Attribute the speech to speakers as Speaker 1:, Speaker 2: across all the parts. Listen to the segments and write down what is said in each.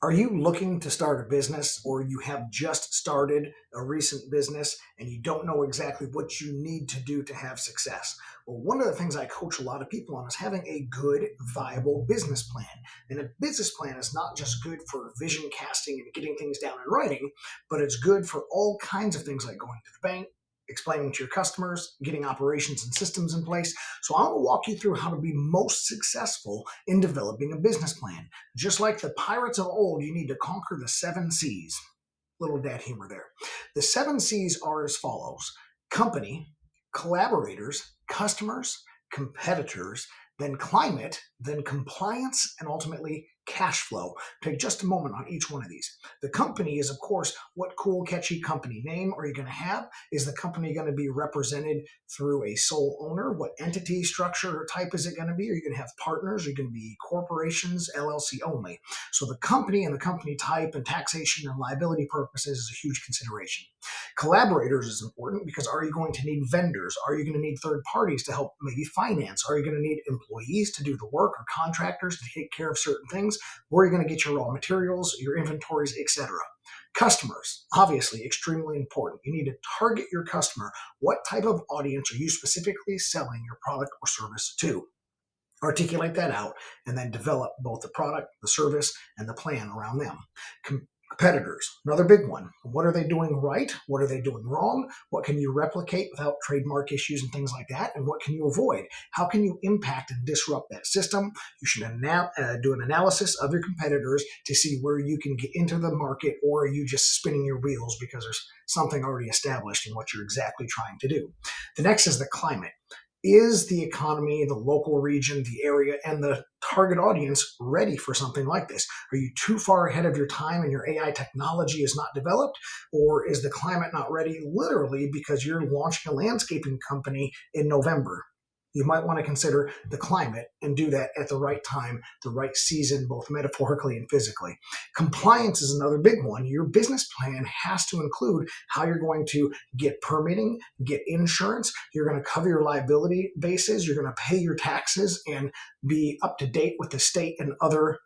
Speaker 1: Are you looking to start a business, or you have just started a recent business and you don't know exactly what you need to do to have success? Well, one of the things I coach a lot of people on is having a good, viable business plan. And a business plan is not just good for vision casting and getting things down in writing, but it's good for all kinds of things like going to the bank, explaining to your customers, getting operations and systems in place. So I'm going to walk you through how to be most successful in developing a business plan. Just like the pirates of old, you need to conquer the seven seas. Little dad humor there. The seven C's are as follows: company, collaborators, customers, competitors, then climate, then compliance, and ultimately cash flow. Take just a moment on each one of these. The company is, of course, what cool, catchy company name are you going to have? Is the company going to be represented through a sole owner? What entity structure or type is it going to be? Are you going to have partners? Are you going to be corporations, LLC only? So the company and the company type and taxation and liability purposes is a huge consideration. Collaborators is important because are you going to need vendors? Are you going to need third parties to help maybe finance? Are you going to need employees to do the work or contractors to take care of certain things? Where are you going to get your raw materials, your inventories, etc.? Customers, obviously extremely important. You need to target your customer. What type of audience are you specifically selling your product or service to? Articulate that out and then develop both the product, the service, and the plan around them. Competitors, another big one. What are they doing right? What are they doing wrong? What can you replicate without trademark issues and things like that? And what can you avoid? How can you impact and disrupt that system? You should do an analysis of your competitors to see where you can get into the market, or are you just spinning your wheels because there's something already established in what you're exactly trying to do. The next is the climate. Is the economy, the local region, the area, and the target audience ready for something like this? Are you too far ahead of your time and your AI technology is not developed? Or is the climate not ready literally because you're launching a landscaping company in November? You might want to consider the climate and do that at the right time, the right season, both metaphorically and physically. Compliance is another big one. Your business plan has to include how you're going to get permitting, get insurance. You're going to cover your liability bases. You're going to pay your taxes and be up to date with the state and other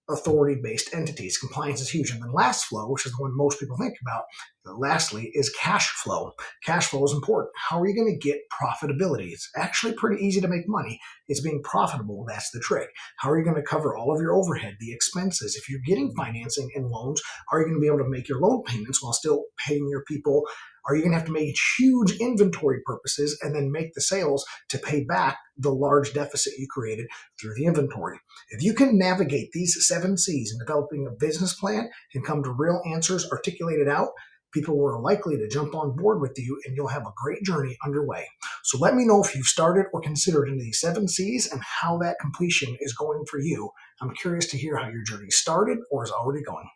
Speaker 1: authority-based entities. Compliance is huge. And then last flow, which is the one most people think about, lastly, is cash flow. Cash flow is important. How are you going to get profitability? It's actually pretty easy to make money. It's being profitable. That's the trick. How are you going to cover all of your overhead, the expenses? If you're getting financing and loans, are you going to be able to make your loan payments while still paying your people? Are you going to have to make huge inventory purposes and then make the sales to pay back the large deficit you created through the inventory? If you can navigate these seven C's in developing a business plan and come to real answers articulated out, people are likely to jump on board with you and you'll have a great journey underway. So let me know if you've started or considered any of these seven C's and how that completion is going for you. I'm curious to hear how your journey started or is already going.